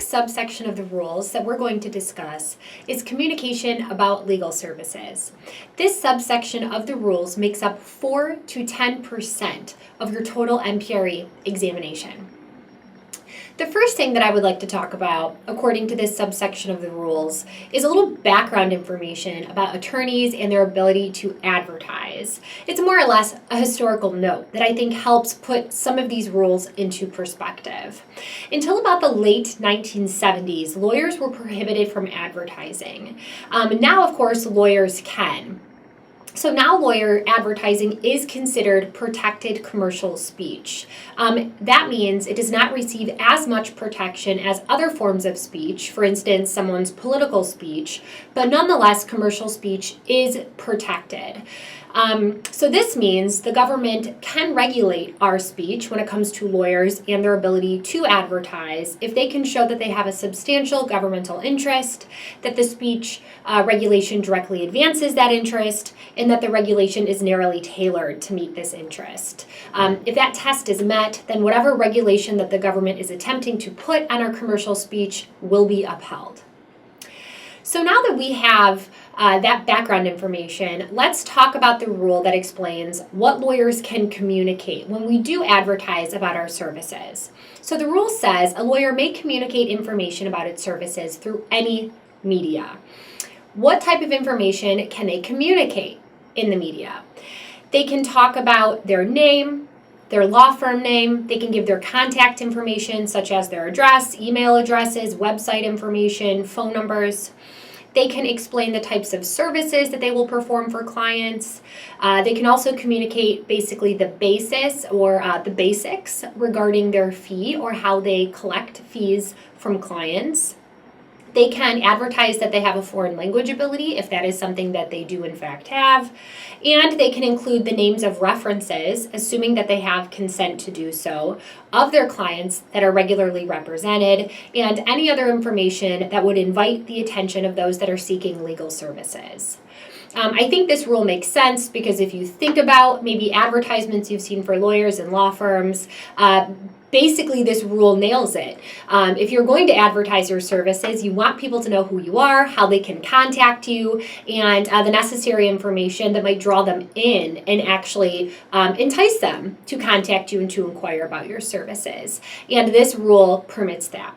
next subsection of the rules that we're going to discuss is communication about legal services. This subsection of the rules makes up 4 to 10% of your total MPRE examination. The first thing that I would like to talk about, according to this subsection of the rules, is a little background information about attorneys and their ability to advertise. It's more or less a historical note that I think helps put some of these rules into perspective. Until about the late 1970s, lawyers were prohibited from advertising. Now, of course, lawyers can. So now lawyer advertising is considered protected commercial speech. That means it does not receive as much protection as other forms of speech, for instance, someone's political speech, but nonetheless, commercial speech is protected. So this means the government can regulate our speech when it comes to lawyers and their ability to advertise if they can show that they have a substantial governmental interest, that the speech regulation directly advances that interest, and that the regulation is narrowly tailored to meet this interest. If that test is met, then whatever regulation that the government is attempting to put on our commercial speech will be upheld. So now that we have that background information, let's talk about the rule that explains what lawyers can communicate when we do advertise about our services. So the rule says a lawyer may communicate information about its services through any media. What type of information can they communicate in the media? They can talk about their name, their law firm name. They can give their contact information, such as their address, email addresses, website information, phone numbers. They can explain the types of services that they will perform for clients. They can also communicate basically the basis or the basics regarding their fee or how they collect fees from clients. They can advertise that they have a foreign language ability, if that is something that they do in fact have. And they can include the names of references, assuming that they have consent to do so, of their clients that are regularly represented, and any other information that would invite the attention of those that are seeking legal services. I think this rule makes sense because if you think about maybe advertisements you've seen for lawyers and law firms, basically this rule nails it. If you're going to advertise your services, you want people to know who you are, how they can contact you, and the necessary information that might draw them in and actually entice them to contact you and to inquire about your services. And this rule permits that.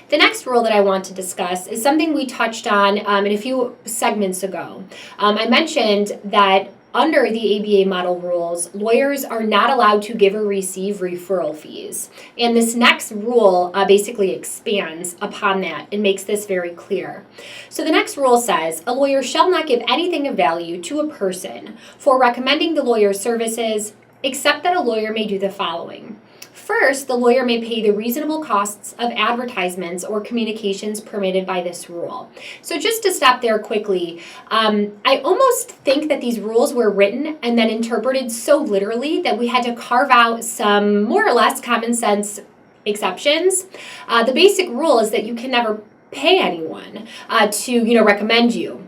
The next rule that I want to discuss is something we touched on in a few segments ago. I mentioned that under the ABA model rules, lawyers are not allowed to give or receive referral fees. And this next rule basically expands upon that and makes this very clear. So the next rule says, a lawyer shall not give anything of value to a person for recommending the lawyer's services, except that a lawyer may do the following. First, the lawyer may pay the reasonable costs of advertisements or communications permitted by this rule. So just to stop there quickly, I almost think that these rules were written and then interpreted so literally that we had to carve out some more or less common sense exceptions. The basic rule is that you can never pay anyone to recommend you.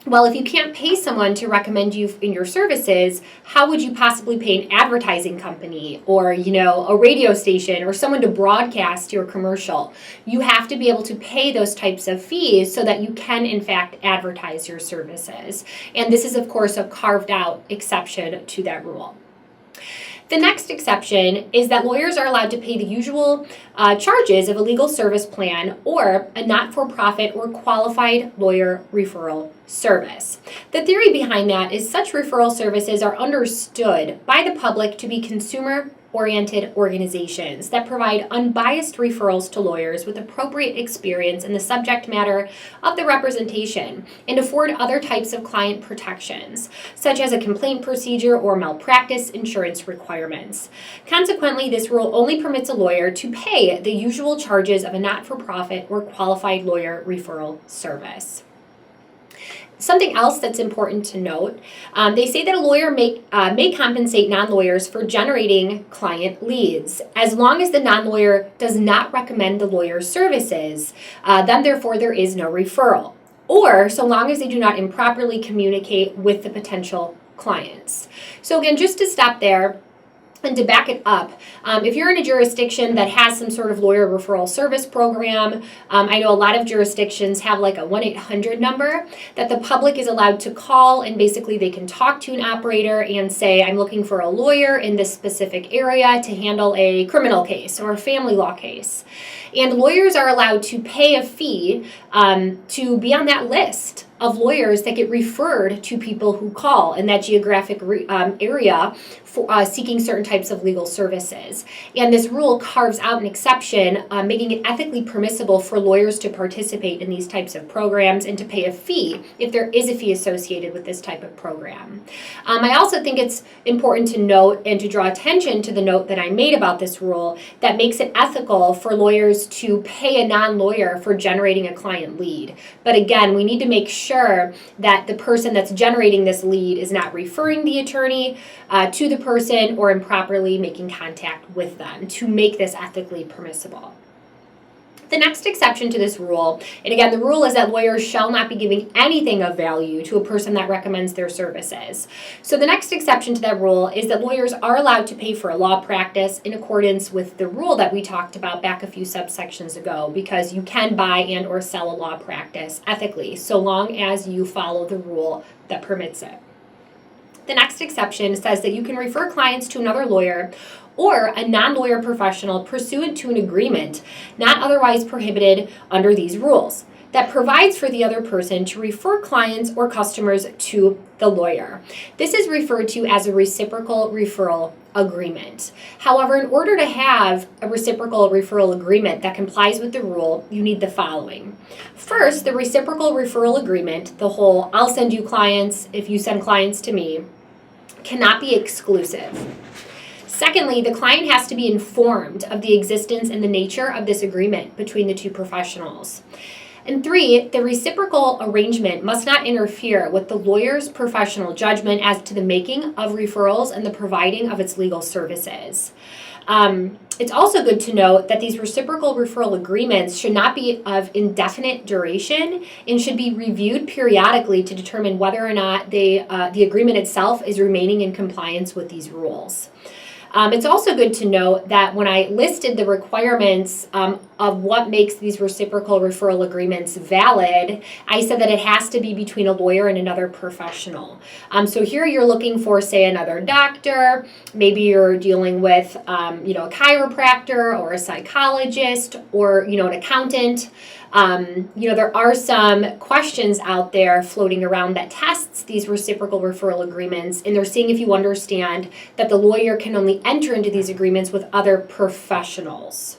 Well, if you can't pay someone to recommend you in your services, how would you possibly pay an advertising company or, a radio station or someone to broadcast your commercial? You have to be able to pay those types of fees so that you can, in fact, advertise your services. And this is, of course, a carved out exception to that rule. The next exception is that lawyers are allowed to pay the usual charges of a legal service plan or a not-for-profit or qualified lawyer referral service. The theory behind that is such referral services are understood by the public to be consumer-oriented organizations that provide unbiased referrals to lawyers with appropriate experience in the subject matter of the representation and afford other types of client protections, such as a complaint procedure or malpractice insurance requirements. Consequently, this rule only permits a lawyer to pay the usual charges of a not-for-profit or qualified lawyer referral service. Something else that's important to note, they say that a lawyer may compensate non-lawyers for generating client leads, as long as the non-lawyer does not recommend the lawyer's services, then therefore there is no referral, or so long as they do not improperly communicate with the potential clients. So again, just to stop there, And to back it up, if you're in a jurisdiction that has some sort of lawyer referral service program, I know a lot of jurisdictions have like a 1-800 number that the public is allowed to call, and basically they can talk to an operator and say, I'm looking for a lawyer in this specific area to handle a criminal case or a family law case. And lawyers are allowed to pay a fee to be on that list of lawyers that get referred to people who call in that geographic area for seeking certain types of legal services. And this rule carves out an exception, making it ethically permissible for lawyers to participate in these types of programs and to pay a fee if there is a fee associated with this type of program. I also think it's important to note and to draw attention to the note that I made about this rule that makes it ethical for lawyers to pay a non-lawyer for generating a client lead. But again, we need to make sure that the person that's generating this lead is not referring the attorney to the person or improperly making contact with them to make this ethically permissible. The next exception to this rule, and again, the rule is that lawyers shall not be giving anything of value to a person that recommends their services. So the next exception to that rule is that lawyers are allowed to pay for a law practice in accordance with the rule that we talked about back a few subsections ago, because you can buy and or sell a law practice ethically, so long as you follow the rule that permits it. The next exception says that you can refer clients to another lawyer or a non-lawyer professional pursuant to an agreement not otherwise prohibited under these rules that provides for the other person to refer clients or customers to the lawyer. This is referred to as a reciprocal referral agreement. However, in order to have a reciprocal referral agreement that complies with the rule, you need the following. First, the reciprocal referral agreement, the whole I'll send you clients if you send clients to me, cannot be exclusive. Secondly, the client has to be informed of the existence and the nature of this agreement between the two professionals. And three, the reciprocal arrangement must not interfere with the lawyer's professional judgment as to the making of referrals and the providing of its legal services. It's also good to note that these reciprocal referral agreements should not be of indefinite duration and should be reviewed periodically to determine whether or not the agreement itself is remaining in compliance with these rules. It's also good to note that when I listed the requirements of what makes these reciprocal referral agreements valid, I said that it has to be between a lawyer and another professional. So here you're looking for, say, another doctor, maybe you're dealing with, a chiropractor or a psychologist or, an accountant. There are some questions out there floating around that tests these reciprocal referral agreements, and they're seeing if you understand that the lawyer can only enter into these agreements with other professionals.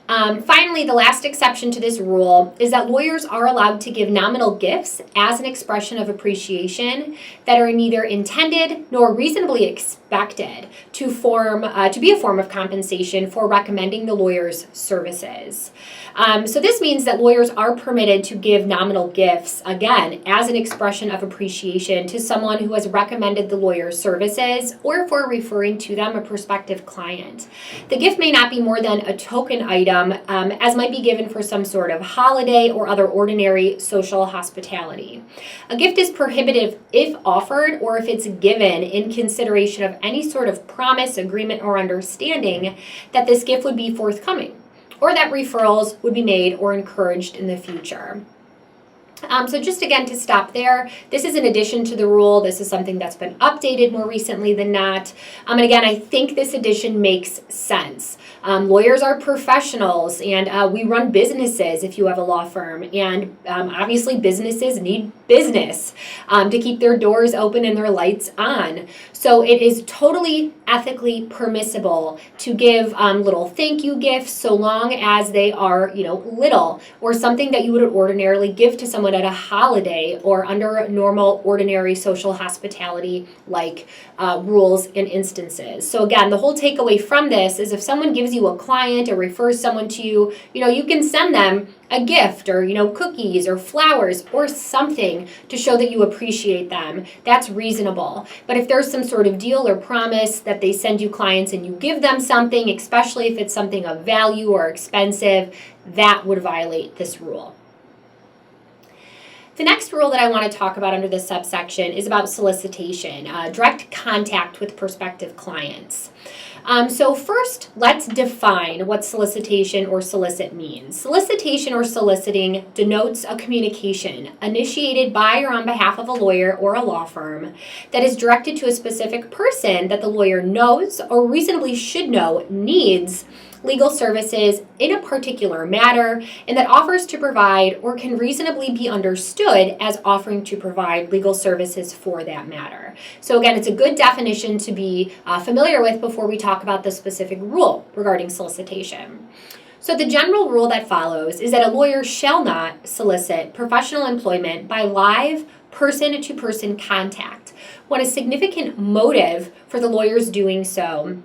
Finally, the last exception to this rule is that lawyers are allowed to give nominal gifts as an expression of appreciation that are neither intended nor reasonably expected to be a form of compensation for recommending the lawyer's services. So this means that lawyers are permitted to give nominal gifts, again, as an expression of appreciation to someone who has recommended the lawyer's services or for referring to them a prospective client. The gift may not be more than a token item, as might be given for some sort of holiday or other ordinary social hospitality. A gift is prohibitive if offered or if it's given in consideration of any sort of promise, agreement, or understanding that this gift would be forthcoming, or that referrals would be made or encouraged in the future. So just again to stop there, this is in addition to the rule. This is something that's been updated more recently than not. And again, I think this addition makes sense. Lawyers are professionals, and we run businesses if you have a law firm. And obviously businesses need business to keep their doors open and their lights on. So it is totally ethically permissible to give little thank you gifts so long as they are, little, or something that you would ordinarily give to someone at a holiday or under normal ordinary social hospitality like rules and instances. So again, the whole takeaway from this is if someone gives you a client or refers someone to you, you can send them a gift or, cookies or flowers or something to show that you appreciate them. That's reasonable. But if there's some sort of deal or promise that they send you clients and you give them something, especially if it's something of value or expensive, that would violate this rule. The next rule that I want to talk about under this subsection is about solicitation, direct contact with prospective clients. So first, let's define what solicitation or solicit means. Solicitation or soliciting denotes a communication initiated by or on behalf of a lawyer or a law firm that is directed to a specific person that the lawyer knows or reasonably should know needs legal services in a particular matter and that offers to provide or can reasonably be understood as offering to provide legal services for that matter. So again, it's a good definition to be familiar with before we talk about the specific rule regarding solicitation. So the general rule that follows is that a lawyer shall not solicit professional employment by live person-to-person contact when a significant motive for the lawyer's doing so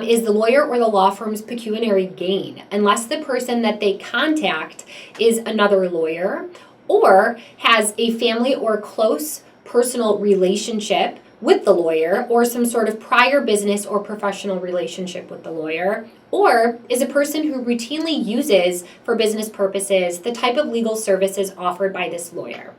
is the lawyer or the law firm's pecuniary gain, unless the person that they contact is another lawyer or has a family or close personal relationship with the lawyer or some sort of prior business or professional relationship with the lawyer, or is a person who routinely uses for business purposes the type of legal services offered by this lawyer.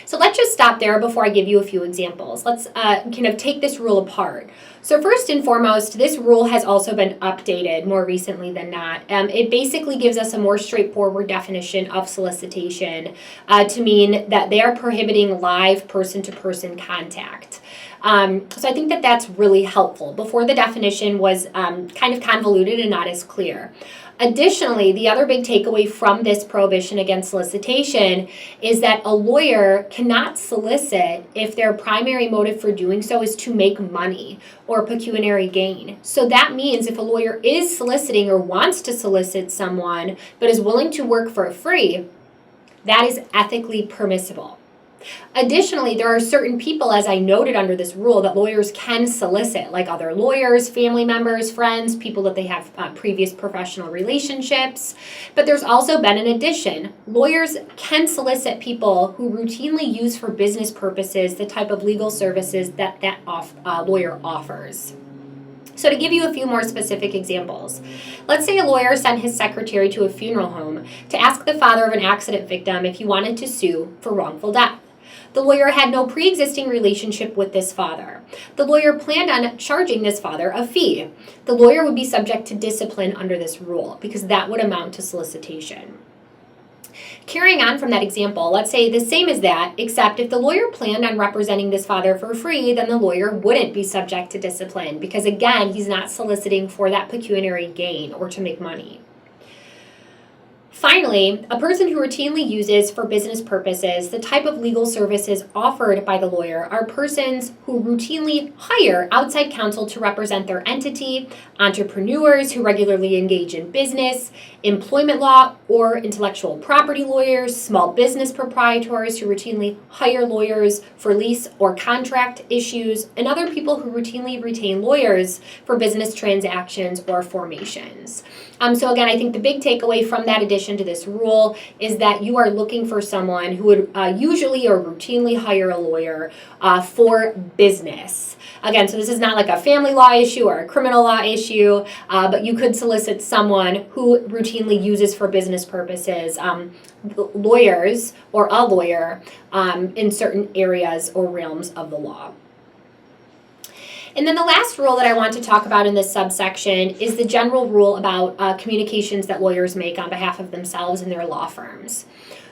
So let's just stop there before I give you a few examples. Let's kind of take this rule apart. So first and foremost, this rule has also been updated more recently than not. It basically gives us a more straightforward definition of solicitation to mean that they are prohibiting live person-to-person contact. So I think that that's really helpful. Before, the definition was kind of convoluted and not as clear. Additionally, the other big takeaway from this prohibition against solicitation is that a lawyer cannot solicit if their primary motive for doing so is to make money or pecuniary gain. So that means if a lawyer is soliciting or wants to solicit someone but is willing to work for free, that is ethically permissible. Additionally, there are certain people, as I noted under this rule, that lawyers can solicit, like other lawyers, family members, friends, people that they have previous professional relationships. But there's also been an addition. Lawyers can solicit people who routinely use for business purposes the type of legal services that lawyer offers. So to give you a few more specific examples, let's say a lawyer sent his secretary to a funeral home to ask the father of an accident victim if he wanted to sue for wrongful death. The lawyer had no pre-existing relationship with this father. The lawyer planned on charging this father a fee. The lawyer would be subject to discipline under this rule because that would amount to solicitation. Carrying on from that example, let's say the same as that, except if the lawyer planned on representing this father for free, then the lawyer wouldn't be subject to discipline because, again, he's not soliciting for that pecuniary gain or to make money. Finally, a person who routinely uses for business purposes the type of legal services offered by the lawyer are persons who routinely hire outside counsel to represent their entity, entrepreneurs who regularly engage in business, employment law or intellectual property lawyers, small business proprietors who routinely hire lawyers for lease or contract issues, and other people who routinely retain lawyers for business transactions or formations. So again, I think the big takeaway from that addition to this rule is that you are looking for someone who would usually or routinely hire a lawyer for business. Again, so this is not like a family law issue or a criminal law issue, but you could solicit someone who routinely uses for business purposes lawyers or a lawyer in certain areas or realms of the law. And then the last rule that I want to talk about in this subsection is the general rule about communications that lawyers make on behalf of themselves and their law firms.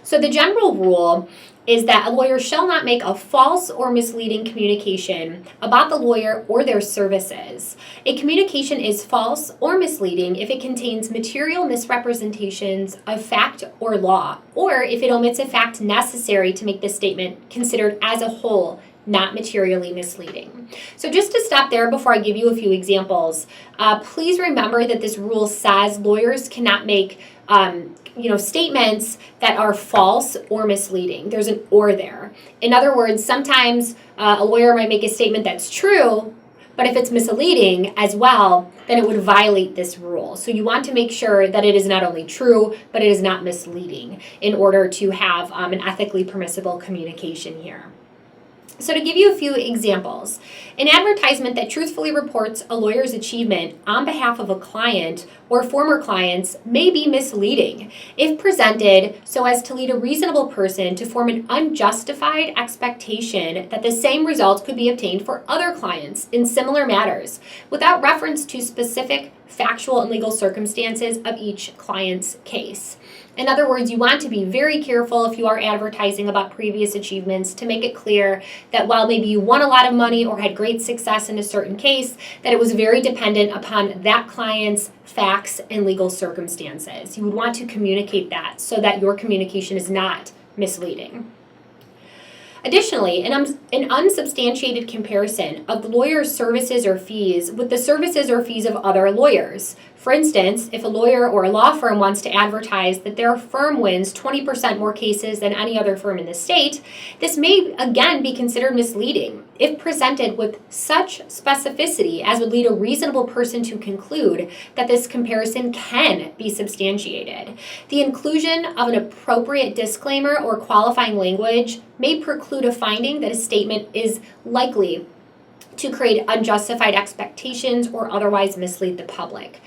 So the general rule is that a lawyer shall not make a false or misleading communication about the lawyer or their services. A communication is false or misleading if it contains material misrepresentations of fact or law, or if it omits a fact necessary to make the statement considered as a whole not materially misleading. So just to stop there before I give you a few examples, please remember that this rule says lawyers cannot make statements that are false or misleading. There's an or there. In other words, sometimes a lawyer might make a statement that's true, but if it's misleading as well, then it would violate this rule. So you want to make sure that it is not only true, but it is not misleading in order to have an ethically permissible communication here. So to give you a few examples, an advertisement that truthfully reports a lawyer's achievement on behalf of a client or former clients may be misleading if presented so as to lead a reasonable person to form an unjustified expectation that the same result could be obtained for other clients in similar matters, without reference to specific factual and legal circumstances of each client's case. In other words, you want to be very careful if you are advertising about previous achievements to make it clear that while maybe you won a lot of money or had great success in a certain case, that it was very dependent upon that client's facts and legal circumstances. You would want to communicate that so that your communication is not misleading. Additionally, an unsubstantiated comparison of the lawyer's services or fees with the services or fees of other lawyers. For instance, if a lawyer or a law firm wants to advertise that their firm wins 20% more cases than any other firm in the state, this may again be considered misleading if presented with such specificity as would lead a reasonable person to conclude that this comparison can be substantiated. The inclusion of an appropriate disclaimer or qualifying language may preclude a finding that a statement is likely to create unjustified expectations or otherwise mislead the public.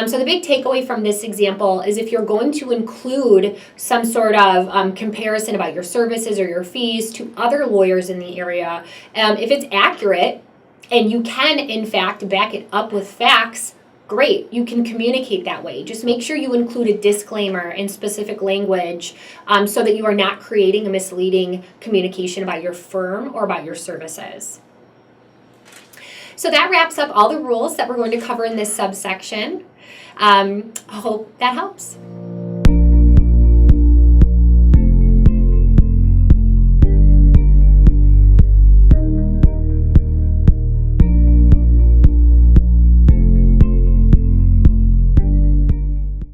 So the big takeaway from this example is if you're going to include some sort of comparison about your services or your fees to other lawyers in the area, if it's accurate and you can in fact back it up with facts, great, you can communicate that way. Just make sure you include a disclaimer in specific language so that you are not creating a misleading communication about your firm or about your services. So that wraps up all the rules that we're going to cover in this subsection. I hope that helps.